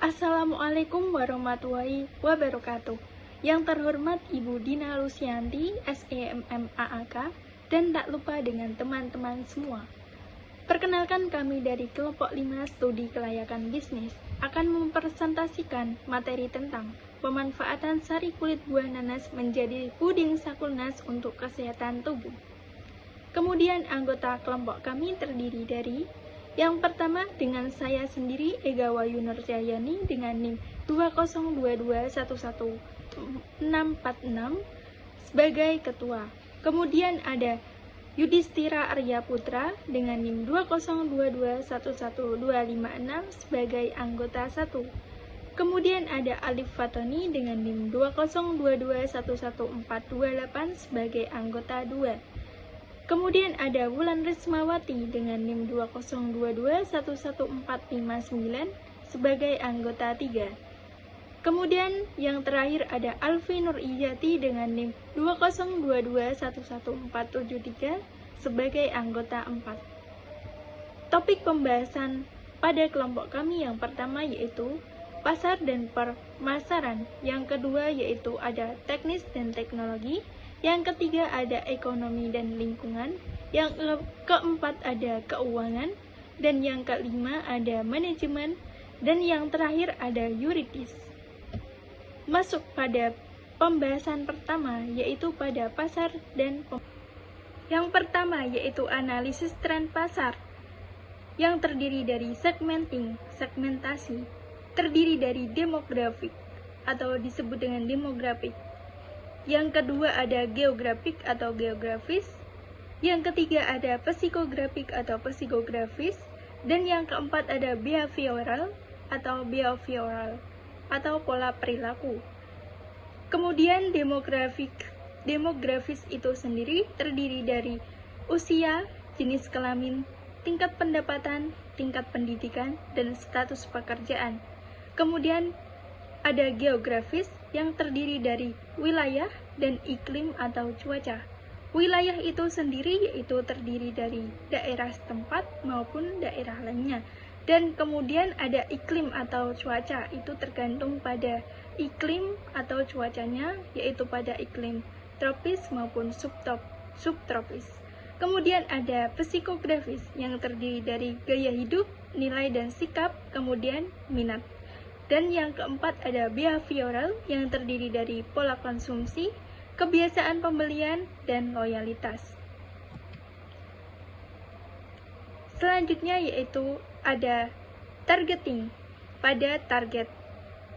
Assalamualaikum warahmatullahi wabarakatuh. Yang terhormat Ibu Dina Lusianti, SEMMAAK, dan tak lupa dengan teman-teman semua. Perkenalkan, kami dari kelompok 5 studi kelayakan bisnis akan mempresentasikan materi tentang pemanfaatan sari kulit buah nanas menjadi puding sakulnas untuk kesehatan tubuh. Kemudian anggota kelompok kami terdiri dari yang pertama dengan saya sendiri, Ega Wayu Nurjayani dengan NIM 202111646 sebagai ketua. Kemudian ada Yudhistira Arya Putra dengan NIM 202211256 sebagai anggota 1. Kemudian ada Alif Fatoni dengan NIM 202211428 sebagai anggota 2. Kemudian ada Wulan Rismawati dengan NIM 202211459 sebagai anggota 3. Kemudian yang terakhir ada Alfi Nur Ijati dengan NIM 202211473 sebagai anggota 4. Topik pembahasan pada kelompok kami yang pertama yaitu pasar dan pemasaran, yang kedua yaitu ada teknis dan teknologi, yang ketiga ada ekonomi dan lingkungan, yang keempat ada keuangan, dan yang kelima ada manajemen, dan yang terakhir ada yuridis. Masuk pada pembahasan pertama yaitu pada pasar dan yang pertama yaitu analisis tren pasar, yang terdiri dari segmentasi, terdiri dari demografik atau disebut dengan demografik. Yang kedua ada geografik atau geografis. Yang ketiga ada psikografik atau psikografis. Dan yang keempat ada behavioral atau pola perilaku. Kemudian demografis itu sendiri terdiri dari usia, jenis kelamin, tingkat pendapatan, tingkat pendidikan, dan status pekerjaan. Kemudian ada geografis yang terdiri dari wilayah dan iklim atau cuaca. Wilayah itu sendiri yaitu terdiri dari daerah setempat maupun daerah lainnya. Dan kemudian ada iklim atau cuaca, itu tergantung pada iklim atau cuacanya, yaitu pada iklim tropis maupun subtropis. Kemudian ada psikografis yang terdiri dari gaya hidup, nilai dan sikap, kemudian minat. Dan yang keempat ada behavioral yang terdiri dari pola konsumsi, kebiasaan pembelian, dan loyalitas. Selanjutnya yaitu ada targeting pada target,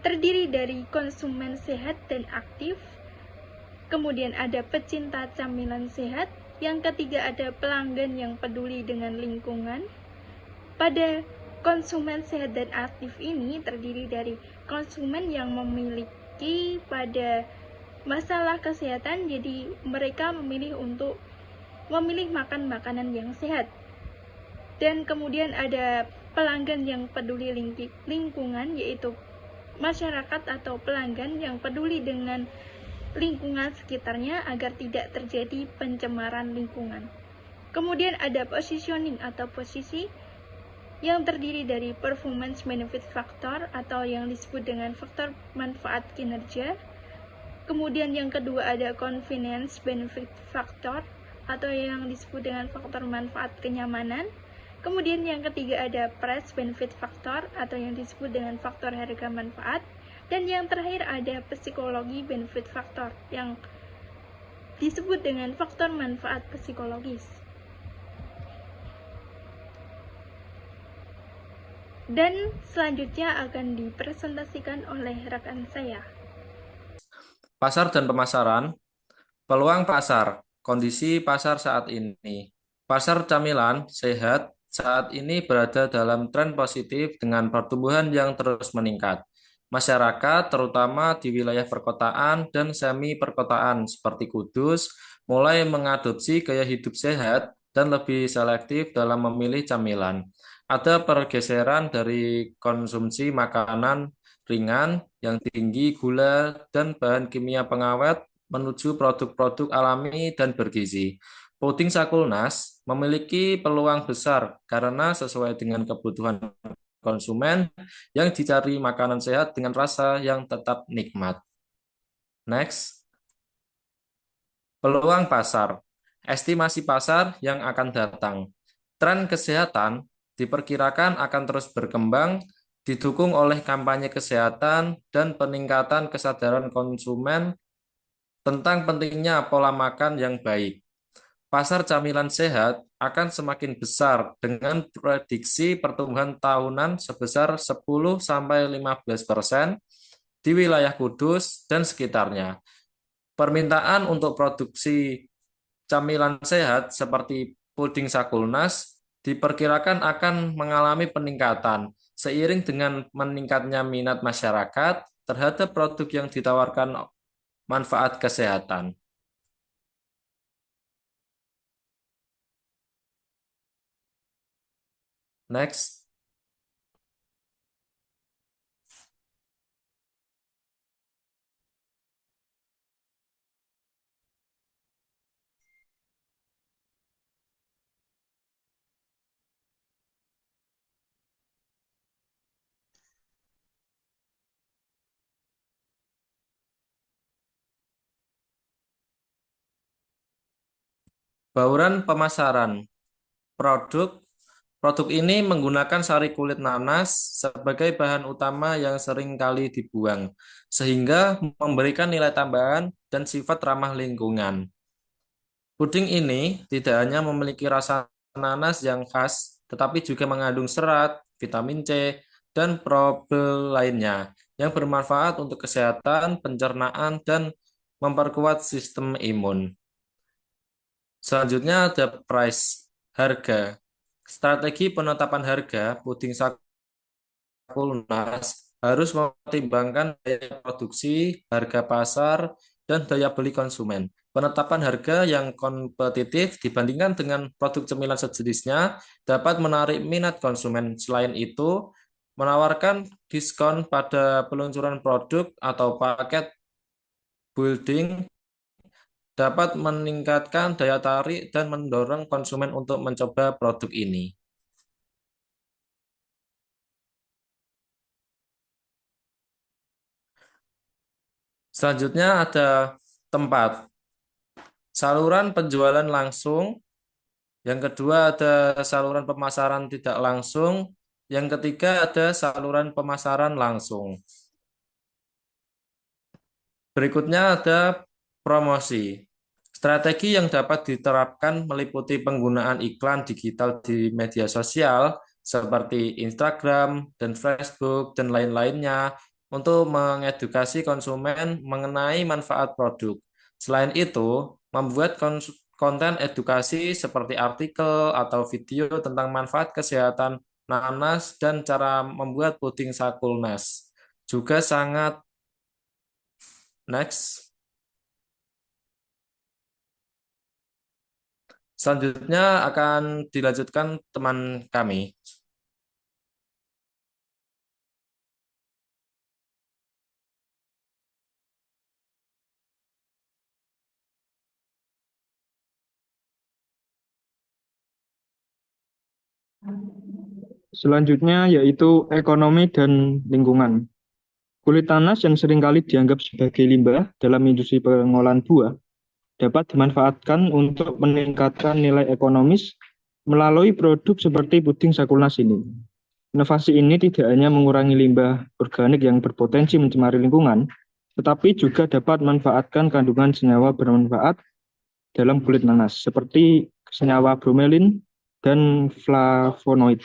terdiri dari konsumen sehat dan aktif. Kemudian ada pecinta camilan sehat. Yang ketiga ada pelanggan yang peduli dengan lingkungan. Pada konsumen sehat dan aktif ini terdiri dari konsumen yang memiliki pada masalah kesehatan, jadi mereka memilih untuk makan makanan yang sehat. Dan kemudian ada pelanggan yang peduli lingkungan, yaitu masyarakat atau pelanggan yang peduli dengan lingkungan sekitarnya agar tidak terjadi pencemaran lingkungan. Kemudian ada positioning atau posisi yang terdiri dari performance benefit factor atau yang disebut dengan faktor manfaat kinerja. Kemudian yang kedua ada convenience benefit factor atau yang disebut dengan faktor manfaat kenyamanan. Kemudian yang ketiga ada price benefit factor atau yang disebut dengan faktor harga manfaat. Dan yang terakhir ada psikologi benefit factor yang disebut dengan faktor manfaat psikologis. Dan selanjutnya akan dipresentasikan oleh rekan saya. Pasar dan pemasaran, peluang pasar, kondisi pasar saat ini. Pasar camilan sehat saat ini berada dalam tren positif dengan pertumbuhan yang terus meningkat. Masyarakat, terutama di wilayah perkotaan dan semi perkotaan seperti Kudus, mulai mengadopsi gaya hidup sehat dan lebih selektif dalam memilih camilan. Ada pergeseran dari konsumsi makanan ringan yang tinggi gula dan bahan kimia pengawet menuju produk-produk alami dan bergizi. Puding sakulnas memiliki peluang besar karena sesuai dengan kebutuhan konsumen yang dicari makanan sehat dengan rasa yang tetap nikmat. Next, peluang pasar. Estimasi pasar yang akan datang. Tren kesehatan diperkirakan akan terus berkembang, didukung oleh kampanye kesehatan dan peningkatan kesadaran konsumen tentang pentingnya pola makan yang baik. Pasar camilan sehat akan semakin besar dengan prediksi pertumbuhan tahunan sebesar 10-15% di wilayah Kudus dan sekitarnya. Permintaan untuk produksi camilan sehat seperti puding Sakulnas diperkirakan akan mengalami peningkatan seiring dengan meningkatnya minat masyarakat terhadap produk yang ditawarkan manfaat kesehatan. Next, bauran pemasaran. Produk Produk ini menggunakan sari kulit nanas sebagai bahan utama yang sering kali dibuang, sehingga memberikan nilai tambahan dan sifat ramah lingkungan. Puding ini tidak hanya memiliki rasa nanas yang khas, tetapi juga mengandung serat, vitamin C, dan probel lainnya yang bermanfaat untuk kesehatan, pencernaan, dan memperkuat sistem imun. Selanjutnya ada price, harga. Strategi penetapan harga puding Sakulnas harus mempertimbangkan daya produksi, harga pasar, dan daya beli konsumen. Penetapan harga yang kompetitif dibandingkan dengan produk cemilan sejenisnya dapat menarik minat konsumen. Selain itu, menawarkan diskon pada peluncuran produk atau paket building dapat meningkatkan daya tarik dan mendorong konsumen untuk mencoba produk ini. Selanjutnya ada tempat, saluran penjualan langsung. Yang kedua ada saluran pemasaran tidak langsung. Yang ketiga ada saluran pemasaran langsung. Berikutnya ada promosi. Strategi yang dapat diterapkan meliputi penggunaan iklan digital di media sosial seperti Instagram dan Facebook dan lain-lainnya untuk mengedukasi konsumen mengenai manfaat produk. Selain itu, membuat konten edukasi seperti artikel atau video tentang manfaat kesehatan nanas dan cara membuat puding Sakulnas juga sangat. Next. Selanjutnya akan dilanjutkan teman kami. Selanjutnya yaitu ekonomi dan lingkungan. Kulit nanas yang seringkali dianggap sebagai limbah dalam industri pengolahan buah dapat dimanfaatkan untuk meningkatkan nilai ekonomis melalui produk seperti puding Sakulnas ini. Inovasi ini tidak hanya mengurangi limbah organik yang berpotensi mencemari lingkungan, tetapi juga dapat memanfaatkan kandungan senyawa bermanfaat dalam kulit nanas, seperti senyawa bromelin dan flavonoid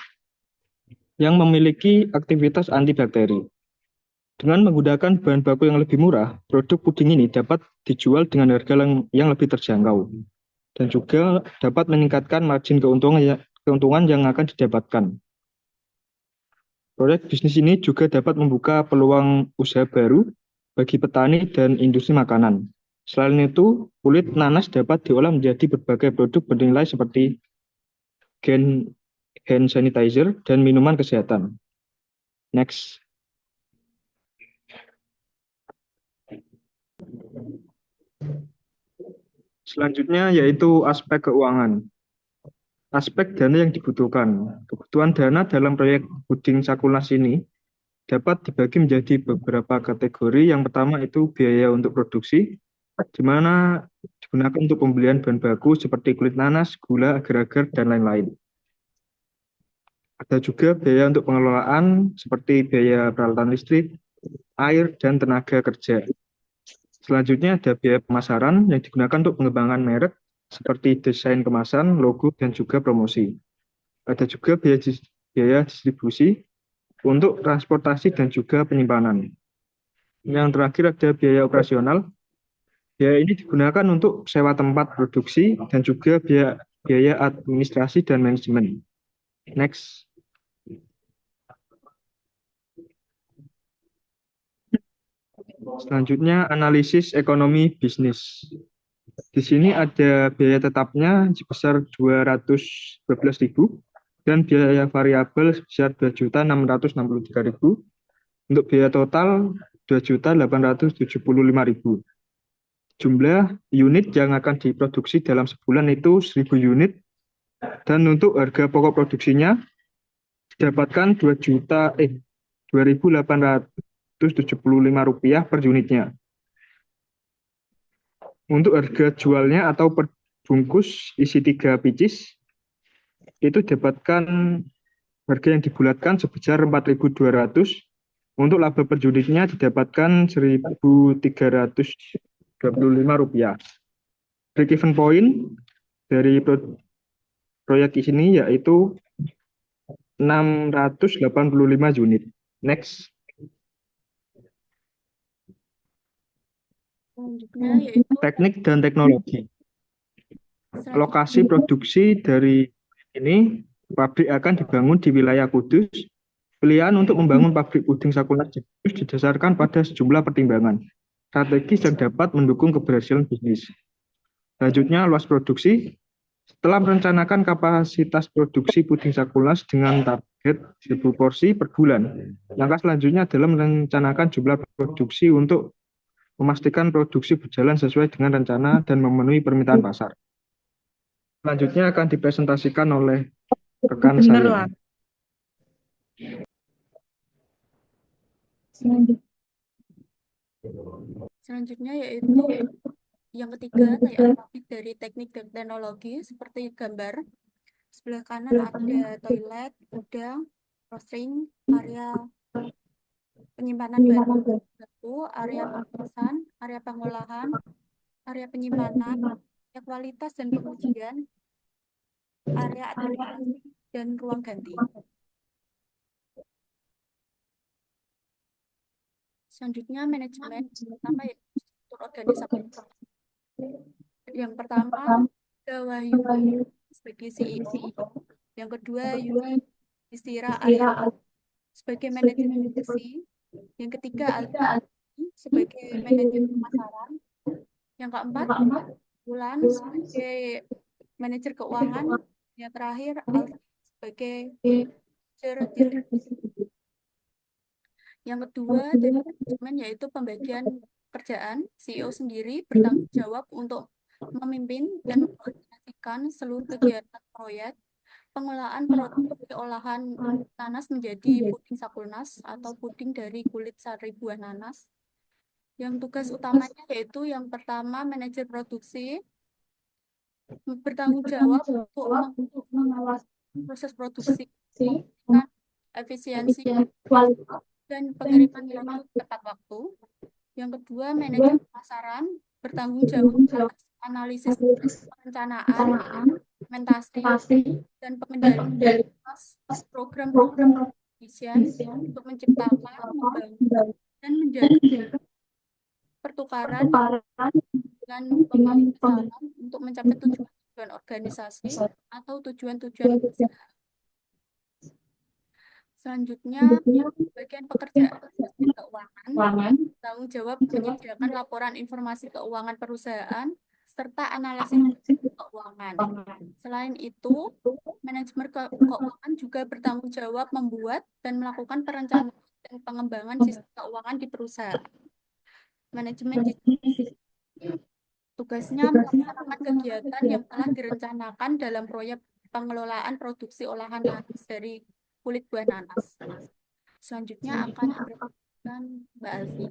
yang memiliki aktivitas antibakteri. Dengan menggunakan bahan baku yang lebih murah, produk puding ini dapat dijual dengan harga yang lebih terjangkau dan juga dapat meningkatkan margin keuntungan yang akan didapatkan. Proyek bisnis ini juga dapat membuka peluang usaha baru bagi petani dan industri makanan. Selain itu, kulit nanas dapat diolah menjadi berbagai produk bernilai seperti hand sanitizer dan minuman kesehatan. Next. Selanjutnya yaitu aspek keuangan. aspek dana yang dibutuhkan. Kebutuhan dana dalam proyek puding Sakulas ini dapat dibagi menjadi beberapa kategori. Yang pertama itu biaya untuk produksi, di mana digunakan untuk pembelian bahan baku seperti kulit nanas, gula, agar-agar, dan lain-lain. Ada juga biaya untuk pengelolaan seperti biaya peralatan listrik, air, dan tenaga kerja. Selanjutnya ada biaya pemasaran yang digunakan untuk pengembangan merek seperti desain kemasan, logo, dan juga promosi. Ada juga biaya distribusi untuk transportasi dan juga penyimpanan. Yang terakhir ada biaya operasional. Biaya ini digunakan untuk sewa tempat produksi dan juga biaya administrasi dan manajemen. Next. Selanjutnya analisis ekonomi bisnis. Di sini ada biaya tetapnya sebesar 212.000 dan biaya variabel sebesar 2.663.000. Untuk biaya total 2.875.000. Jumlah unit yang akan diproduksi dalam sebulan itu 1.000 unit, dan untuk harga pokok produksinya didapatkan 2.875 rupiah per unitnya. Untuk harga jualnya atau per bungkus isi 3 pieces itu dapatkan harga yang dibulatkan sebesar 4.200. Untuk laba per unitnya didapatkan 1.325 rupiah. Break-even point dari proyek ini yaitu 685 unit. Next. Selanjutnya yaitu Teknik dan teknologi. Lokasi produksi dari ini, pabrik akan dibangun di wilayah Kudus. Pilihan untuk membangun pabrik puding Sakulas di Kudus didasarkan pada sejumlah pertimbangan strategis yang dapat mendukung keberhasilan bisnis. Selanjutnya, luas produksi. Setelah merencanakan kapasitas produksi puding Sakulas dengan target 1.000 porsi per bulan, langkah selanjutnya adalah merencanakan jumlah produksi untuk memastikan produksi berjalan sesuai dengan rencana dan memenuhi permintaan pasar. Selanjutnya akan dipresentasikan oleh rekan saya. Selanjutnya yaitu yang ketiga, topik dari teknik dan teknologi seperti gambar. Sebelah kanan ada toilet, gudang, roasting, area penyimpanan bahan baku, area pengemasan, area pengolahan, area penyimpanan, area kualitas dan pengujian, area administrasi, dan ruang ganti. Selanjutnya manajemen, pertama yaitu struktur organisasi. Yang pertama, Wahyudi sebagai CEO. Yang kedua, Yudi Istira Arya sebagai manajer produksi. Yang ketiga, Alfi sebagai manajer pemasaran. Yang keempat, Wulan sebagai manajer keuangan. Yang terakhir, Alfi sebagai manajer distribusi. Yang kedua dari manajemen yaitu pembagian pekerjaan. CEO sendiri bertanggung jawab untuk memimpin dan mengkoordinasikan seluruh kegiatan proyek, pengolahan produk olahan nanas menjadi puding Sakulas atau puding dari kulit sari buah nanas. Yang tugas utamanya yaitu yang pertama, manajer produksi bertanggung jawab untuk mengawasi proses produksi, memastikan efisiensi dan pengiriman produk tepat waktu. Yang kedua, manajer pemasaran bertanggung jawab atas analisis perencanaan, implementasi, dan pengendalian program-program efisien untuk menciptakan, membangun, dan menjaga pertukaran dengan pemilik sasaran untuk mencapai tujuan organisasi atau tujuan-tujuan usaha. Selanjutnya, bagian pekerjaan keuangan, tanggung jawab menyediakan laporan informasi keuangan perusahaan serta analisis keuangan. Selain itu, manajemen keuangan juga bertanggung jawab membuat dan melakukan perencanaan dan pengembangan sistem keuangan di perusahaan. Manajemen distribusi tugasnya melaksanakan kegiatan yang telah direncanakan dalam proyek pengelolaan produksi olahan nanas dari kulit buah nanas. Selanjutnya akan diperkenalkan Mbak Alfi.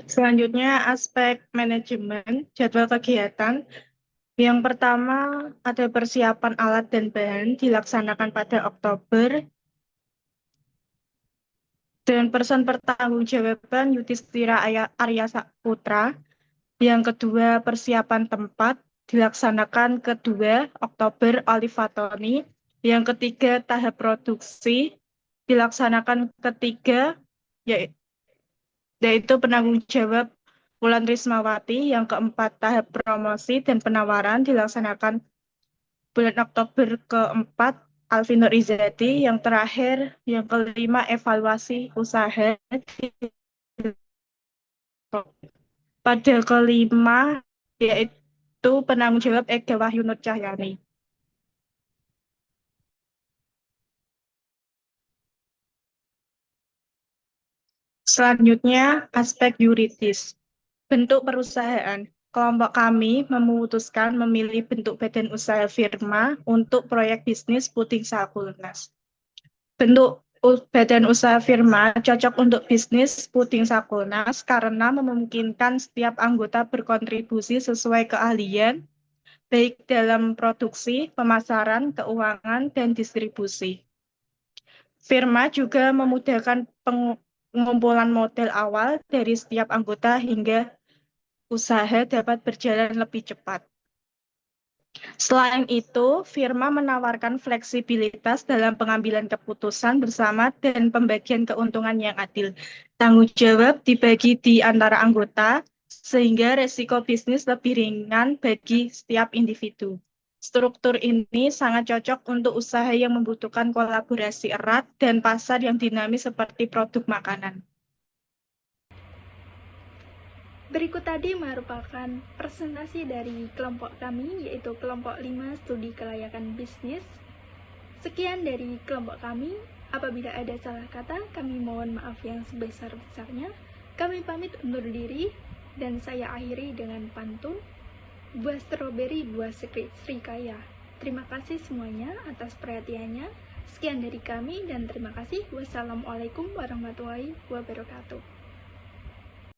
Selanjutnya aspek manajemen jadwal kegiatan. Yang pertama ada persiapan alat dan bahan dilaksanakan pada Oktober dan person pertanggungjawaban Yudhistira Arya Saputra. Yang kedua persiapan tempat dilaksanakan kedua Oktober Olivatoni. Yang ketiga tahap produksi dilaksanakan ketiga yaitu penanggung jawab Wulan Rismawati. Yang keempat tahap promosi dan penawaran dilaksanakan bulan Oktober keempat Alfi Nur Izadi. Yang terakhir yang kelima evaluasi usaha pada kelima yaitu penanggung jawab Ega Wahyu Nur Cahyani. Selanjutnya aspek yuridis. Bentuk perusahaan. Kelompok kami memutuskan memilih bentuk badan usaha firma untuk proyek bisnis Puting Sakulnas. Bentuk badan usaha firma cocok untuk bisnis Puting Sakulnas karena memungkinkan setiap anggota berkontribusi sesuai keahlian, baik dalam produksi, pemasaran, keuangan, dan distribusi. Firma juga memudahkan pengumpulan modal awal dari setiap anggota hingga usaha dapat berjalan lebih cepat. Selain itu, firma menawarkan fleksibilitas dalam pengambilan keputusan bersama dan pembagian keuntungan yang adil. Tanggung jawab dibagi di antara anggota, sehingga resiko bisnis lebih ringan bagi setiap individu. Struktur ini sangat cocok untuk usaha yang membutuhkan kolaborasi erat dan pasar yang dinamis seperti produk makanan. Berikut tadi merupakan presentasi dari kelompok kami, yaitu kelompok 5 studi kelayakan bisnis. Sekian dari kelompok kami. Apabila ada salah kata, kami mohon maaf yang sebesar-besarnya. Kami pamit undur diri, dan saya akhiri dengan pantun, buah stroberi, buah serikaya. Terima kasih semuanya atas perhatiannya. Sekian dari kami, dan terima kasih. Wassalamualaikum warahmatullahi wabarakatuh.